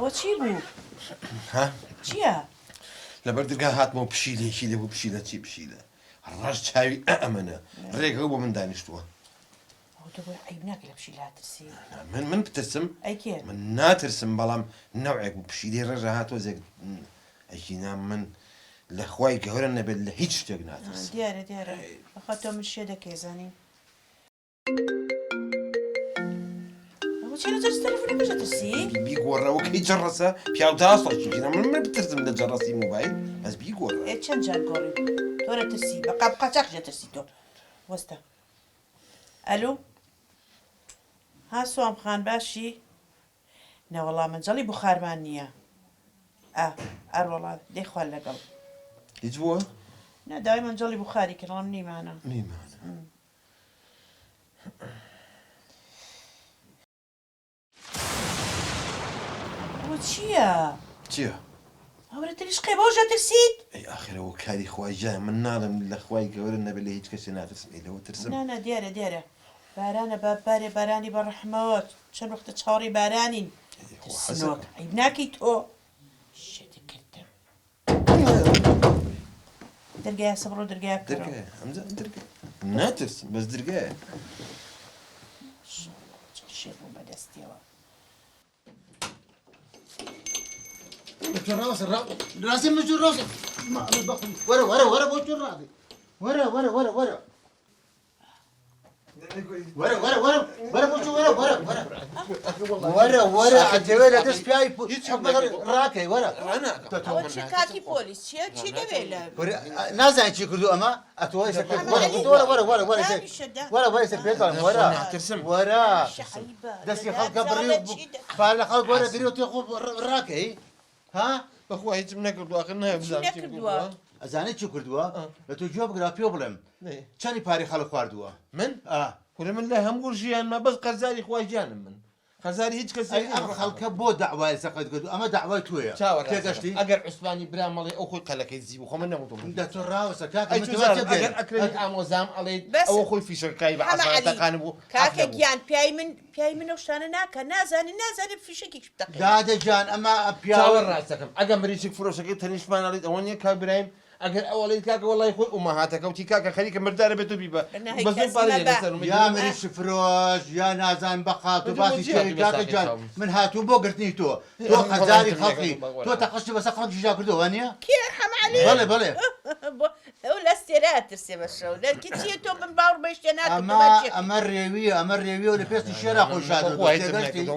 ئەوە چی بوو؟ ها چییە؟ لەبەر دەرگا هاتمەوە پشیلێکی لێ بوو پشیلە چی پشیلە ڕەش چاوی ئەمەنە ڕێگە بۆ من دانیشتووە ئەو دەبێ عیب ناکە لە پشیلا ترسی. من بترسم ئەیکێ؟ من ناترسم بەڵام نەوعێک بوو پشیلێ ڕێژە هاتۆ زێک ئەیکینا من لە خوای گەورە نەبێت لە هیچ شتێک ناترسم. دیارە بەخوا تۆ من شێ دەکەی زانین. ئەوە چێ لەجەرس تەلەفۆنەکەش دەترسی؟ بیگۆڕەوە کەی جەڕەسە پیاو داستەکینا من بترسم لە جەڕەسی موبایل بەس بیگۆڕە. چەند جار گۆڕی تۆ لە ترسی بە قاچاق دەترسی تۆ وەستە. ئەلو ها سوام خان باشی؟ نەوەڵام منجەڵی بخارمان نییە. ئەروەڵا دەی خوال لەگەڵ. هیچ بووە؟ نەداوای منجەڵی بخاری کردڵم نیمانە. ئەوە چییە؟ چییە؟ ئەوە تریشقی بەوژە ترسیت؟ ئەی ئاخرەوە کاری خوایجان من ناڵم لە خوای گەورە نەبێت لە هیچ کەسێ ناترسم لەوە ترسم. نانە دیارە بارانە بارێ بارانی بەڕەحمەوە چەند وەختە چاوەڕی بارانین. ترسنۆک عیب ناکەی تۆ. شێتی کردم. دەرگایە سەبڕۆ دەرگایە بکەڕەوە. دەرگایە ئەمجا دەرگایە ناترسم بەس دەرگایە. شێ بوو بەدەستیەوە. راسي مجور راسي ورا بوجور راسي ورا بوجور ورا عجبه لا دس بياي راكي ورا ئەوە چی کاکی پۆلیس چییە چی دەوێت لە نازاني چی کردو اما اتوای سكر ورا سكر ورا دس خلق بري فعل خلق ورا دريو تخو راكي ها بەخوا هیچم نەکردو ئاخر نایە ئەزانێت چی کردووە لە تۆ جواب گرا پێ بڵێم چەندی پارەی خەڵک خواردووە من کورە من لە هەموو ژیانمە بەس قەرزاری خوای گیانم من خەزاری هیچ کەس ئەم خەڵکە بۆ داوای سەقەت کردو ئەمە داوای تۆیە تێگەشتی ئەگەر عوسمانی برا مەڵێ ئەو خۆی قەلەکەی زیب خۆ من نەموتم دە تۆ ڕاوەسە کاکە ئەگەر ئەکرێت ئامۆزام ئەڵێ ئەوە خۆی فیشەکەی بە ئاسانتەکان بوو کاکە گیان پیای من ئەو شتانە ناکە نازانی فیشێکی بتەقێ دادەجان ئەمە پیاوە ڕاستەکەم ئەگەر مریچێک فرۆشەکەی تەنیشمان ئەڵێت ئەوە نییە کا برایم ئەگەر ئەوڵێت کاکە وڵی خۆی ئومەهاتەکەوتی کاکە خەریکە مردارە بێت و بیبە یا مریش فرۆش یا نازان بەقات و باسی کاکەجان من هاتوو بۆ گرتنی تۆ خەزاری خەڵقی تۆ تەقەشتی بەسەر خەڵکی ژا کردەوە نییە کێ بەڵێ ئەو لە سێرا ترسێ بەشەو لەرکی چیە تۆ من باوڕ بەشتێ ئەمە ڕێویە و لە پێستی شێرا خۆی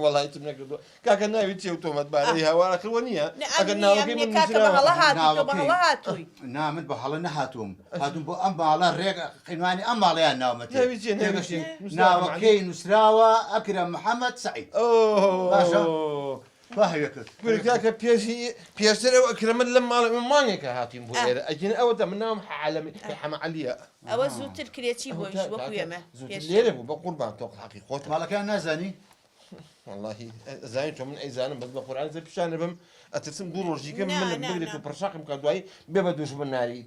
وڵایتم نەکردو کاکە ناوی چێ و تۆمەتبارەی هاوارەکردوە نییە ئەگەر ناوەکەی من هاتووی نا من بە هەڵە نەهاتووم هاتووم بۆ ئەم باڵە ڕێگە قینوانی ئەم باڵیان ناومەت ناوەکەی نووسراوە ئەکرەم محەممەد سعید کاکە پێشتر ئەو ئەکرەمت لەم ماڵ مانگێکە هاتیم بۆ ئێرە ئەگەن ئەوەتە من ناوم حەمەعەلیە ئەوە زووتر کرێتی بۆش وەکو ئێمە لێرە بوو بە قوربان تۆ حەقی خۆت ماڵەکان نازانی واللهی زانین تۆ من ئەیزانم بەس بە قورئان زە پیشانە بم ئەترسم دوو ڕۆژیکە من بگرێت و پڕشاقم کە دوایی بێ بە دوژمن ناری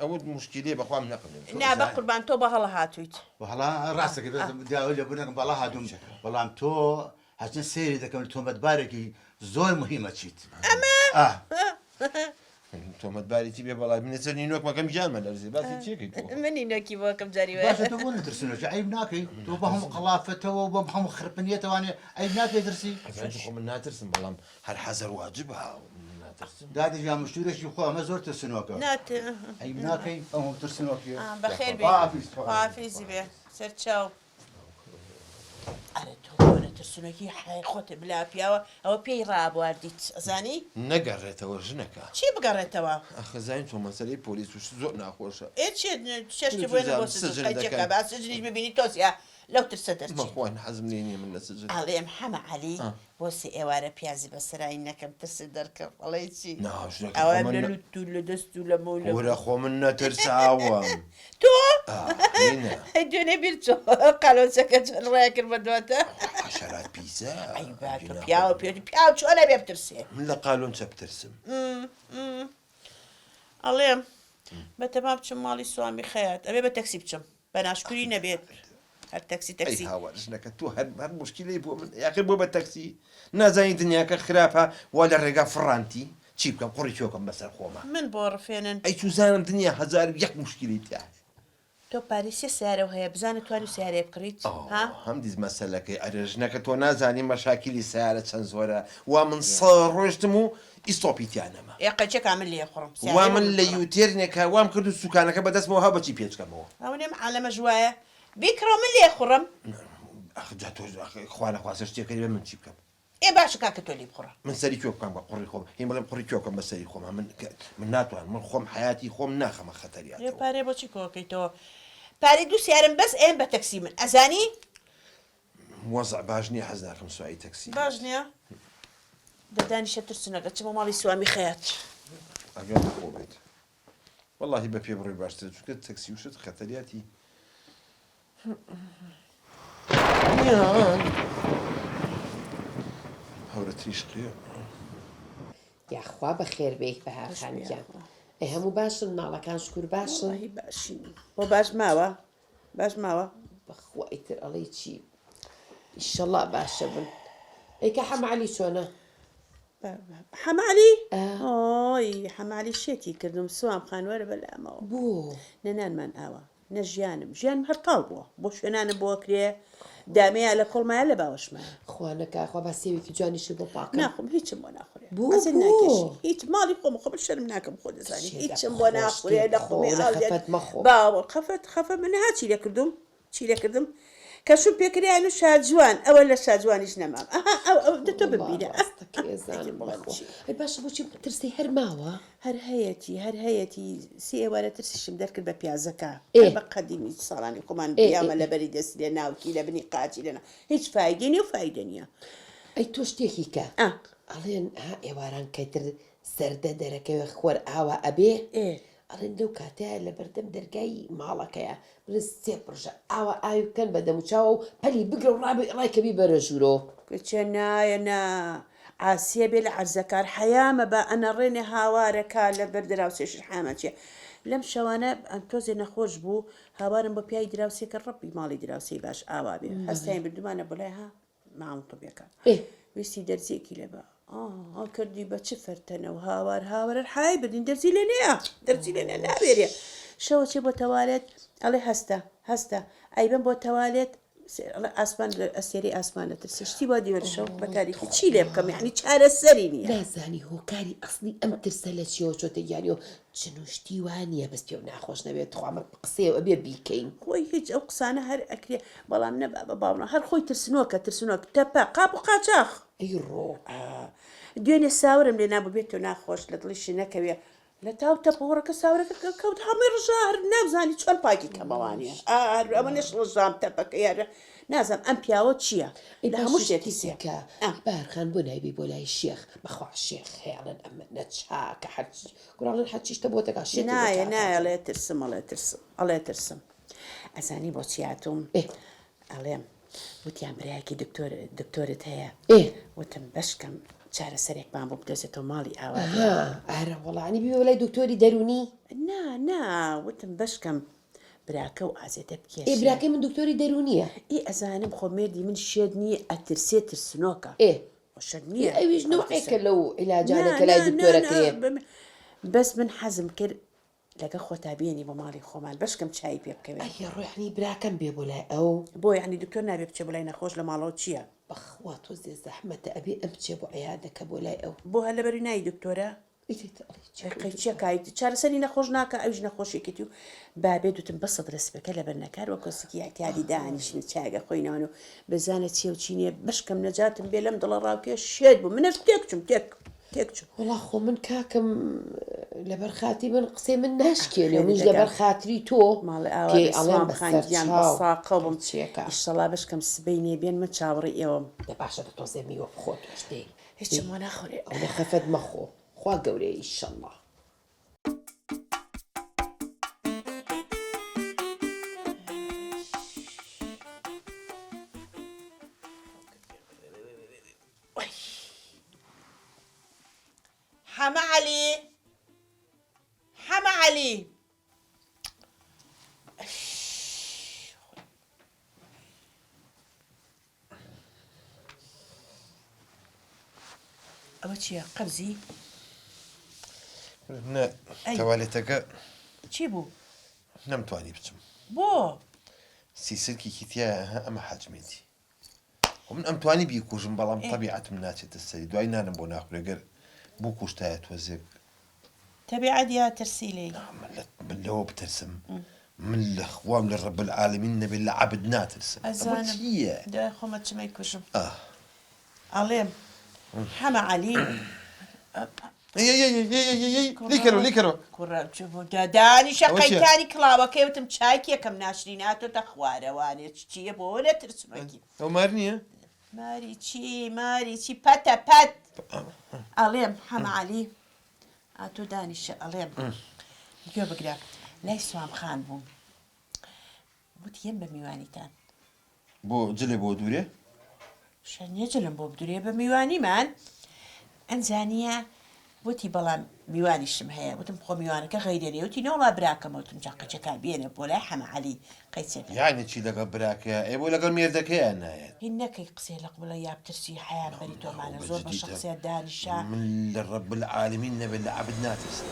ئەوە مشکلێ بەخوام نەقڵێن نا بە قوربان تۆ بە هەڵە هاتوویت هەڵا ڕاستەکە داوای لە بوونەکەم بەڵا هاتووم بەڵام تۆ هەچە سێری دەکەم تۆمەتبارێکی زۆر مهمە چیت ئەمە تۆمەتبارێکی بێ بەڵای منێسەر نینۆکمەکەم گیانمە لەرزێ باسی چێکەی منی نۆکی بۆکەم جاری باشە تۆ بۆ نەترسنەوە عیب ناکەی تۆ بە هەموو قەڵافەتەوە بە هەموو خرپنیەتەوانێ عیب ناکەی ترسی خۆ من ناترسم بەڵام هەر حەزەر واجبە دادەجا مشتورێکی خۆ ئەمە زۆر ترسنۆکە عیب ناکەی ئەو ترسنۆکی بەخێر بێ حافیزی بێ سەرچاو ئەرە تۆ بۆ نەترسنۆکی خۆتە بلا پیاوە ئەوە پێی ڕابواردیت ئەزانی نەگەڕێتەوە ژنەکە چی بگەڕێتەوە ئەخەزانین تۆ مەسەلەی پۆلیس وش زۆر ناخۆشە چێشتی بۆ سجنەکە با سجنیش ببینی تۆسیە لەو ترسە دەرچی بەخۆین حەزم لێ نییە من لە سجن ئەڵێم هەمە عەلی بۆ سێ ئێوارە پیازی بەسەرایی نەکەم ترسی دەرکەم ئەڵێ چی ئەوە لە لوت و لە دەست و لە مەولە وەرە خۆ من نەترساوەم تۆ دوێنێ بیر چۆ قەلۆچەکە چۆن ڕای کرد بە دواتە حەشەرات پیسە پیاوە پێ پیاو چۆنە بێ بترسێ من لە قالۆن چە بترسم ئەڵێم بە تەمام بچم ماڵی سوامی خەیات ئەبێ بە تەکسی بچم بە ناشکوری نەبێت هەر تەکسی ئەی تەکسی هاوارژنەکە تۆ هەر مشکلی بۆ من یاخر بۆ بە تەکسی نازانی دنیاکە خراپە وا لە ڕێگا فڕانتی چی بکەم قڕی چۆکەم بەسەر خۆمە من بۆ ڕفێنن ئەی چوزانم دنیا هزار یەک مشکلی تیا تۆ پارێسی سیارە هەیە بزانە توانی سیارێ بکڕیت ها هەم دیز مەسەلەکەی ئەرژنەکە تۆ نازانی مەشاکیلی سیارە چەند زۆرە وا من ڕۆشتم و ئیسۆپیتیانەمە یاقەچێک من لێ خڕم وا من لە یوتێرنێکە وام کرد و سوکانەکە بەدەستمەوە ها بەچی پێچکەمەوە ئەوێم عالەمە ژوایە بیکڕۆ من لێ خوڕم خوا لە خواسە شتێکەکەی بە من چی بکەم ئێ باشە کاکە تۆ لی بخڕە من سەری کۆ بکەم بە قڕی خۆم هی بڵێم قڕی کۆکەم بە سەری خۆم من ناتوان من خۆم حیاتی خۆم ناخەمە خەتەریات لێ پارێ بۆچی کۆکەیتەوە پارەی دوو سیارم بەس ئێم بە تەکسی من ئەزانی وەزع باش نییە حەز ناکەم سوایی تەکسی باش نییە دەدانیشە ترسنەکە چمە ماڵی سوامی خەیات ئەگەر خۆ بێت واللهی بە پێ بڕێ باشتر چونکە تەکسی وشت خەتەریاتی هەورە تریشقیە یاخوا بە خێربێک بە هاخانیان ئەی هەموو باشن ناڵەکان شکور باشن وڵاهی باشین بۆ باش ماوە باش ماوە بەخوای تر ئەڵێ چی ئیشەڵا باشە بن ئەیکە حەمعەلی چۆنە حەمالی ئۆی حەمالی شێتی کردم سوام خانوەرە بەلامەوە بۆ نەنانمان ئاوە نە ژیانم هەرتاڵ بووە بۆ شوێنانە بۆ کرێ دامەیە لە کۆڵمایە لە باوەشمایە خوانەکە خوا بە سێوێکی جوانیشی بۆ پاکە ناخۆم هیچم بۆ ناخورێ بۆ هیچ ماڵی خۆم خۆم شەرم ناکەم خۆ دەزانی هیچم بۆ ناخورێ لە خۆمی خەفەت مەخۆ باوە خەفەت من ها چی لێ کردم چی لێ کردم کەشم پێکریان و شاجوان ئەوە لە شاجوانیش نەمام ئەو دەتۆ ببینە ئەی باشە بۆچی ترسی هەر ماوە هەر هەیەتی سی ئێوارە ترسیشم دەرکرد بە پیازەکە بە قەدیمی ساڵانی خۆمان بیامە لە بەری دەست لێ ناوکی لە بنی قاچی لێنا هیچ فایدە نیە و فایدە نییە ئەی تۆ شتێکی کە ئەڵێن ها ئێواران کەیتر سەردە دەرەکەوێ خۆر ئاوا ئەبێ ئەڵێن لەو کاتەیە لە بەردەم دەرگای ماڵەکەیە بڵێ سێ پڕژە ئاوا ئاوی بکەن بە دەموچاوە و پەلی بگرە و ڕایکەبی بەرە ژوورۆ کچە نایەنا ئاسیە بێ لە عەرزەکار حەیامە بە ئەنەڕێنێ هاوارەکە لە بەردراوسێش حامەچێ لەم شەوانە تۆزێ نەخۆش بوو هاوارم بە پیای دراوسێکە ڕەبی ماڵی دراوسی باش ئاوا بێ هەستاین بردومانە بڵێ ها ماڵتۆبیەکە ویستی دەرزێکی لێ بە کردی بە چ فەرتەنە و هاوارە حای بدین دەرزی لێ نەیە دەرزی لێ نابێرێ شەوە چێ بۆ تەوالێت ئەڵێ هەستە ئەیبم بۆ تەوالێت ئاسمان ئەسێری ئاسمانە ترسشتی بۆ دیوەرشەو بە تاریکی چی لێ بکەم یعنی چارەسەری نییە نازانی هۆکاری ئەسلی ئەم ترسە لە چیەوە چۆتە یانیۆ چنوشتی وانە بەست پێ و ناخۆش نەبێت خواامە قسەوە ئەبێ بیکەین خۆی هیچ ئەو قسانە هەر ئەکرێ بەڵام نەبا بە باونا هەر خۆی ترسنۆکە تەپە قاپ و قاچاخ ئەی ڕۆ دوێنێ ساورم لێ نابوو بێت و ناخۆش لە دڵیشی نەکەوێ لە تاو تەپۆڕەکە ساورەکە کەوت هەمووی ڕژار نابزانی چۆن پاکی کەمەوانیە ئەمە نەش ڕژام تەپەکە یارە نازم ئەم پیاوە چییە لە هەموو شتێکی سێکە بارخان بۆ نایبی بۆ لای شێخ بەخوا شێخ خەیاڵن ئەمە نەچاکە حەج گوڕاڵن حەچیشتە بۆ تەکا شێت نایە ئەڵێ ترسم ئەڵێ ترسم ئەزانی بۆ چیاتوم ئەڵێم وتیان برایەکی دکتۆرت هەیە وتم بەشکەم چارەسەرێکمان بۆ بدۆزێتەوە ماڵی ئاوا ئارە وەڵانی بی لای دکتۆری دەرونی وتم بەشکەم براکە و ئازێتە بکێ براکەی من دکتۆری دەرونیە ئەزانم خۆ مێردی من شێت نییە ئەترسێ ترسنۆکە شت نییە ئەویش نوعێکە لەو عیلاجانەکە لای دکتۆرەکرێ بەس من حەزم کرد لەگە خۆتابیێنی بۆ ماڵی خۆمان بەشکەم چای پێ بکەوێت ڕۆحنی براکەم بێ بۆ لای ئەو بۆ یعنی دکتۆر نابێ بچێ بۆ لای نەخۆش لە ماڵەوە چییە بەخوا تۆ زێ زەحمەتە ئەبێ ئەم بچێ بۆ عیادەکە بۆ لای ئەو بۆ هەر لەبەری نایی دکتۆرە چیەکایت چارەسەری نەخۆش ناکە ئەوش نەخۆشیێکێتی و بابێ دوتم بەسەد ڕسپەکە لە بەرنەکار وە کۆسکی یاکیادی دانیشن چاگە خۆینەوە و بزانە چێ و چینێ بەشکەم نەجاتم بێ لەم دڵە ڕاوکێ شێت بوو منەش تێکچم تێکچم وڵا خۆ من کاکەم لەبەر خاتی من قسەی من ناشکێنێ منش لەبەر خاتری تۆ ماڵی ئەڵێم خانگیان بەساقە بم چێکە ئیشتەڵا بەشکەم سبەی نێبێن من چاوەڕی ئێوەم دە باشە بە تۆزێ میوە بخۆت شتێ هیچم وە ناخورێ ئەو لە خەفەت مەخۆ خوا گەورەی ئیشەڵڵا حەمە عەلی ئەوە چییە قەبزی تەوالێتەکە چی بوو نەمتوانی بچم بۆ سیسلکێکی تایە ئەمە حەجمێتی من ئەمتوانی بیکوژم بەڵام تەبیعەتم ناچێتە سەری دوای نانم بۆ ناخورێگەر بوو کوشتایە تۆزێک تەبیعەت یا ترسی لێی من لەوە بترسم من لە خوام لە ڕەب العالمین نەبێت لە عەبد ناترسم ئەزانم چییە دوای خۆمە چمەی کوژم ئەڵێم حەمە عەلی لیکەرەوە دانیشە قەیتانی کڵاوەکەی وتم چاکێکم ناشرین هاتۆتە خوارەوانێت چییە بۆ نەترسمەکی ئەو مار نییە ماری چی پەتە پەت ئەڵێم حەمە عەلی ئاتۆ دانیشە ئەڵێم گوێ بگرە لای سوام خان بووم وتیەم بە میوانیتان بۆ جلێ بۆ دوورێ شەنیە جلم بۆ بدورێ بە میوانیمان ئەنجانیە وتی بەڵام میوانیشم هەیە وتم خۆ میوانەکە غەیرێنێ وتی نەوەڵا براکەمە وتم جاقەچەکان بێنێ بۆ لای حەمە عەلی قەیچێک یعنی چی لەگەڵ براکە ئێ بۆ لەگەڵ مێردەکەیان نایەت هین نەکەی قسەی لە قبڵە یابترسی حیان بەری تۆمانە زۆر بە شخصیت دانیشە من لە ڕەب العالمین نەبێت لە عەبد ناترسم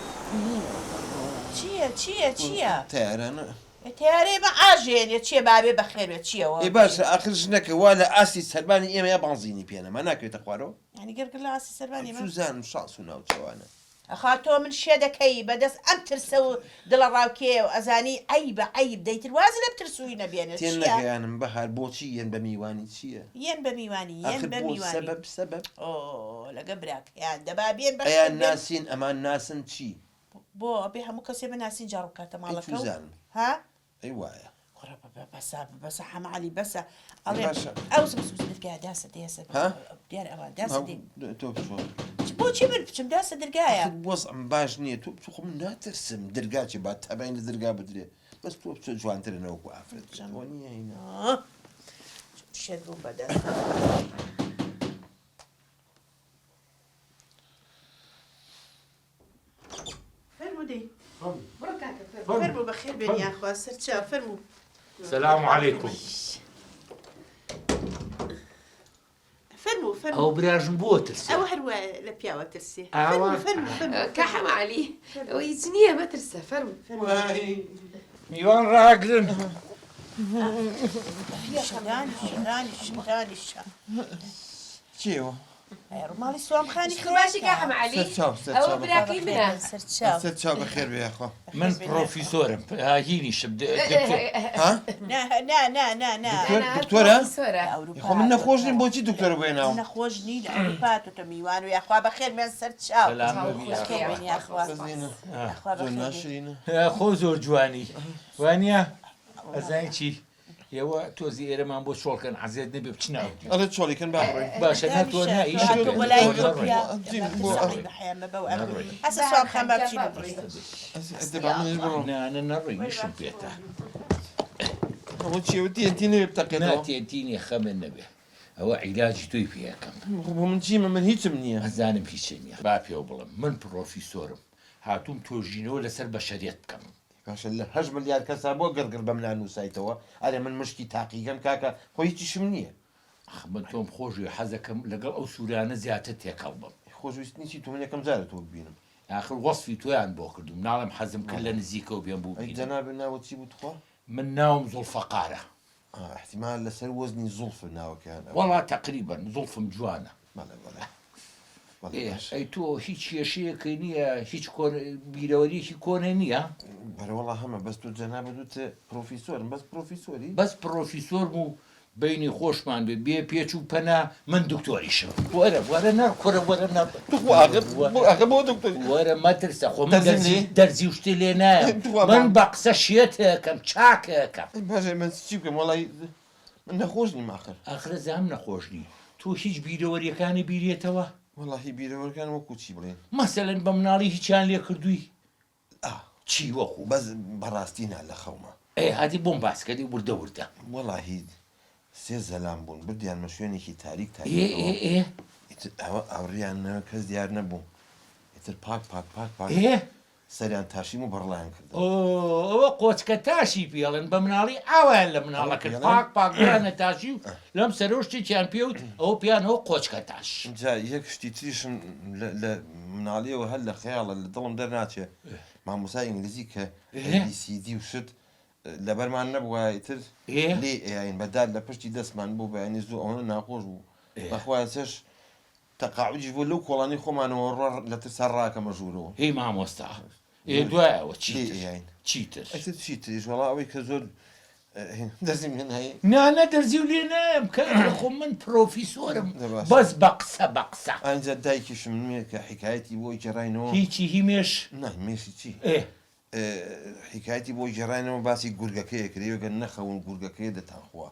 چییە تارانە تیارەی بە ئاژێنێ چییە بابێ بەخێرێت چییەوە ئێ باشە ئاخرش نەکە وا لە ئاسی سەربانی ئێمە یا بانزینی پێنەما ناکەوێتە خوارەوە ینی گەرگە لە ئاسی سەربانی سوزانم شانس و ناوچەوانە ئەخا تۆ من شێ دەکەی بەدەست ئەم ترسە و دڵە ڕاوکێ و ئەزانی ئەی بە عیب دەیتر وازە لەم ترسووی نەبێنێت تێن نەگەیانم بەهار بۆچی یەن بە میوانی چییە یەن بە میوانی یەن بە میوانی سەبەب ئۆ لەگە براکیان دەبا بێن بە ئەیان ناسین ئەمان ناسن چی بۆ ئەبێ هەموو کەسێ بەناسین جاڕوکاتە ماڵەکە سوزانم ها ئەی وایە بەسە حەمە عەلی بەسە ئەڵێ ئەو دەرگای داسە دێسە دیار ئەوە داسە تۆ بچۆ بۆچی من بچم داسە دەرگایە وەزعم باش نییە تۆ بچ خۆم ناترسم دەرگاچی با تەبین لە دەرگا بدرێ بەس تۆ بچۆ جوانترە نەوەکو ئافرەت نییە هینە شێت بوو بەدەست فەرموودەی فەرموو بەخێر بێن یاخوا سەرچا فەرموو السلام عليكم فەرموو ئەو براژم بۆ ترسێ ئەوە هەروە لە پیاوە ترسێ کە حەمە عەلی ئەوە هیچ نییە مەترسە فەرموو میوان ڕاگرن دانیشە چیەوە ڕماڵی سوام خانی باشی کە حەمە عەلی ئەوە براکەی منە سەر چاو بەخێر بێ یاخوا من پرۆفیسۆرم هینیشم دکتۆرە خۆ من نەخۆش نیم بۆچی دکتۆرە بۆیە ناوم نەخۆش نی لە ئەوروپاتۆ میوان و یاخوا بەخێر بێن سەر چاو زۆر ناشرینە خۆ زۆر جوانی وانە ئەزای چی ئێوە تۆزی ئێرەمان بۆ چۆڵکەن عەزیێت نەبێ بچناوتی ئەڵێ چۆڵیکەن باڕێ باشە ناتۆ نایش ئەسە سوام خەم بچی نانە نەڕێنیشم پێێتە ئەوە چیەوە تێنتی نەوێ بتەقێتەوە ناتێنتینی خەمە نەبێ ئەوە عیلاجی توی پێەکەم بۆ من چیمە من هیچم نییە ئەزانم هیچ نییە با پێوە بڵم من پرۆفیسۆرم هاتووم تۆژینەوە لەسەر بەشەریەت بکەم باشە لە 8 ملیار کەسا بۆ گەرگر بەم نانووسایتەوە ئەرێ من مشتی تاقیگەم کاکە خۆ هیچیشم نییە من تۆم خۆشی حەزەکەم لەگەڵ ئەو سوورانە زیاتر تێکەڵ بم خۆشویستنی چی تۆ من یەکەم جارە تۆ ببینم آخر وەصفی تۆیان بۆ کردم ناڵم حەزم کرد لە نزیکەوە بێم بوو جەناب ناوت چی بوو تخوا من ناوم زوڵفەقارە احتیمال لەسەر وەزنی زوڵف ناوەکەیان وەڵا تقریبا زوڵفم جوانە بەڵێ ئەی تۆ هیچ کێشەیەکەی نییە هیچ بیرەوەریەکی کۆنە نییە بەرەوەڵا هەمە بەس تۆ جەنابە دوتە پرۆفیسۆرم بەس پرۆفیسۆری بەس پرۆفیسۆرم و بینی خۆشمان بێ بێ پێچ و پەنا من دکتۆریشم وەرە نەر کۆرە وەرە بۆ دکتۆری وەرە مەترسە خۆ من دەرزی شتی لێ نایە من بە قسە شێتەکەم چاکەکەم باشە من چی بکەم وەڵی من نەخۆش نیم ئاخر ئاخرە زام نەخۆشنی تۆ هیچ بیرەوەریەکانی بیرێتەوە وەڵی بیرەوەەکان وەکو چی بڵێن مەسەلەن بە مناڵی هیچیان لێ کردووی چی وەخوو بەس بەڕاستینا لە خەومە ئەی هاتی بۆم باسکەری وردە وردە وەڵی سێ زەلام بوون بردیانمە شوێنێکی تاریک ئەوە ئاوریان کەس دیار نەبوو ئیتر پاک سەریان تاشیم و بەڕڵیان کرد ئەوە قۆچکە تاشی پێڵن بە مناڵی ئاوایان لە مناڵە کرد پاک پاکیانە تاشی و لەم سەرۆشتێکیان پێوت ئەو پیانەوە قۆچکە تاش جا یەک شتی تریشم لە مناڵیەوە هەر لە خەیاڵە لە دڵم دەرناچێ مامۆسای ئینگلیزی کە ABCD و شت لەبەرمان نەبووە تر لێ ئێین بەداد لە پشتی دەستمان بوو بەیانی زوو ئەوە ناخۆش بوو بەخوایە چش تەقاعدیش بوو لەو کۆڵانی خۆمانەوە ڕۆ لە ترسا ڕاکەمە ژوورەوە هی مامۆستا دوایەوە چیتر چیتریش وەڵا ئەوەی کە زۆر دەزی من هەیە نانە دەرزی و لێ نام کە خۆ من پرۆفیسۆرم بەس بە قسە بە قسە ئەنجا دایکیشم نوێ کە حکایەتی بۆی جێڕاینەوە هیچی هیمێش مێشی چی حکایەتی بۆی جێڕاینەوە باسی گورگەکەیە کردێوەگە نەخەون گورگەکەی دەتانخوا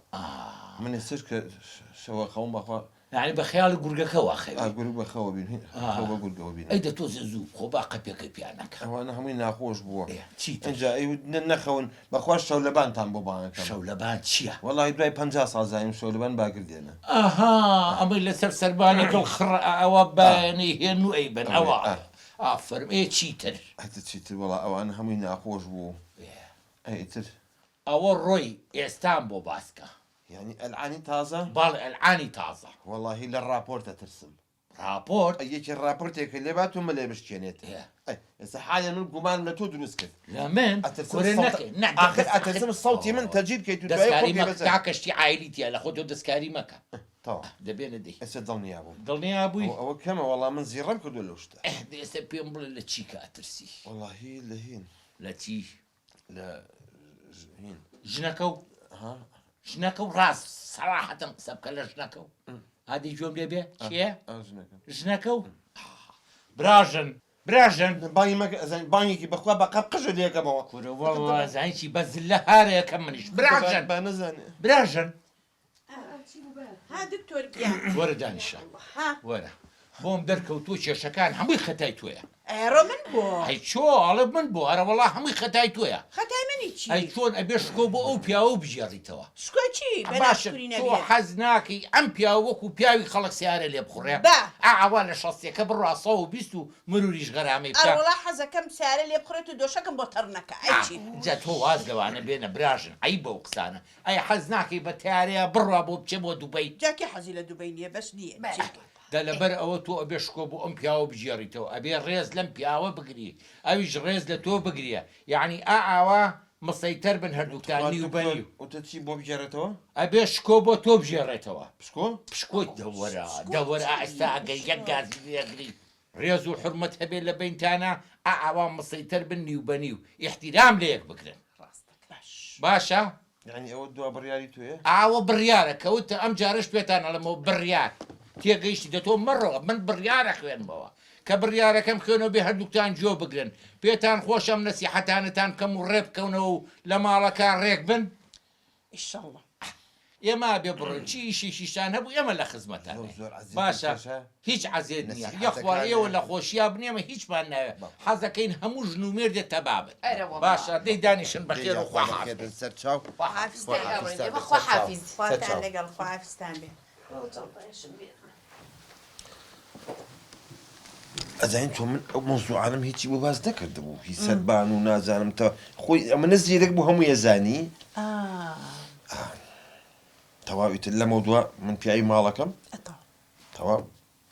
منێ سر کە شەوە خەوم بەخوا یعنی بە خەیاڵی گورگەکەەوە گورگ بەخەوە بین بە گورگەوە بین ئەی دەتۆزە زوو خۆ با قەپێکەکەی پیانەکە ئەوانە هەمووی ناخۆش بووە چیتر ئەنجا نەخەون بەخواش شەولەبانتان بۆ بانەکە شەولەبان چییە؟ وەڵی دوای 50 ساڵ زانیم شەولەبان باگردێنە ئاها ئەمەی لەسەر سەربانێکڵ خڕ ئەوە بەیانەی هێن و ئەی بن ئەوە ئافرمێ چیتر هەتە چیتر وەڵا ئەوانە هەمووی ناخۆش بوو ئەیتر ئەوە ڕۆی ئێستان بۆ باسکە یعنی ئەلعانی تازە باڵ ئەلعانی تازە وەڵاهی لە راپۆرتە ترسم راپۆرت یەکی راپۆرتێکە لێبا تو مە لێ بشکێنێت ئێستا حالە من گومان لە تۆ دروست کرد لە من ئەتەرسم سەوتی من تەجیر کەیت دەستکاری تاکەشتی عیلیتە لە خۆ تۆ دەستکاری مەکە دەبێنە دی ئێستا دڵنیا بوو دڵنیا بووی ئەوە کەمە وەڵام من زیڕەم کردو لەو شتە ئێستا پێم بڵێ لە چی کاترسی وەڵاهی لە هین لە چی لە هین ژنەکە و ژنەکە و ڕاست سەراحەتەن قسە بکە لە ژنەکە و هادی جۆم لێبێ چیە ژنەکە و براژن بانێکی بەخوا بە قەب قژە لێکەمەوە کوورەوە زانیی بەز لە هارەیەکە منیش براژن براژن وەرە دانیشە وەرە بۆم دەرکەوتووە کێشەکان هەمووی خەتای تۆیە ئێڕۆ من بۆ ئەی چۆ ئەڵێ من بۆ هەرە وەڵا هەمووی خەتای تۆیە خەتای منی چی ئەی چۆن ئەبێ شکۆ بۆ ئەو پیاوە بژێڕیتەوە شکۆ چی باشە تۆ حەز ناکەی ئەم پیاوە وەکو پیاوی خەڵک سیارە لێ بخوڕێ ئاوا لە شەستێکە بڕوا 120 و مروریش غەرامەی وڵا حەزەکەم سیارە لێ بخڕێت و دۆشەکەم بۆ تەڕنەکە ئەیچی جا تۆ واز لەوانە بێنە براژن ئەی بەو قسانە ئەی حەز ناکەی بە تیارەیە بڕوا بۆ بچێ بۆ دووبەی جاکی حەزی لە دووبەی نییە بەس نییە دا لەبەر ئەوە تۆ ئەبێ شکۆ بۆ ئەم پیاوە بژێڕیتەوە ئەبێ ڕێز لەم پیاوە بگری ئەویش ڕێز لە تۆ بگریە یعنی ئاوا مەسەیتەر بن هەردووکتانی و بەنی وتە چی بۆ بژێڕێتەوە ئەبێ شکۆ بۆ تۆ بژێڕێتەوە پشکۆ دەوەرە ئەستا ئەگەر یەک گازی لێگری ڕێز و حرمەت هەبێ لە بینتانە ئاوا مەسەیتەر بن نیوبەنی و ئیحتیرام لە یەک بکرن باشە یعنی ئەوە دوا بڕیاری توێ ئاوە بڕیارە کەوتە ئەم جارش پێتان ئەڵەمەوە بڕیار تێگەیشتی دەتۆ مەڕەوە من بڕیارە خوێنمەوە کە بڕیارەکەم خوێنەوە بێ هەردووکتان جۆ بگرن پێتان خۆشەم نەسیحەتانتان کەم و ڕێ بکەونەوە و لە ماڵەکان ڕێک بن ئیشەڵڵا ئێمە بێ بڕن چی شیشان هەبوو ئێمە لە خزمەتان باشە هیچ عەزیێت نییە یەخوارەوە لە خۆشییا بنێمە هیچمان ناوێت حەزەکەین هەموو ژن و مێردێت تەبابن باشە دەی دانیشن بەخێر و سەر چاو لەگەڵ خواحافستان بێ ئەزانین تۆ من ئەو مۆزوعانم هیچی بۆ باز نەکردبوو هی سەربان و نازانم تا خۆی ئەمە نەزیرێک بوو هەموو ێزانی تەواویتر لە مەوضوع من پیاوی ماڵەکەم تەواو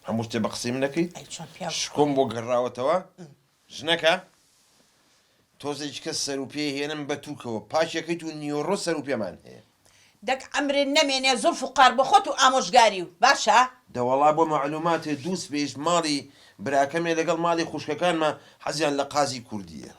هەموو شتێ بە قسەی من نەکەیت شکۆم بۆ گەڕاوەتەوە ژنەکە تۆزێکی کەس سەر و پێ هێنم بە تووکەوە پاشەکەیت و نیۆڕۆ سەر و پێمان هەیە دەک ئەمرێن نەمێنێ زولف و قار بە خۆت و ئامۆژگاری و باشە دەوەڵا بۆ معلوماتێ دووس پێش ماڵی براکەمێ لەگەڵ ماڵی خوشکەکانمە حەزیان لە قازی کوردیە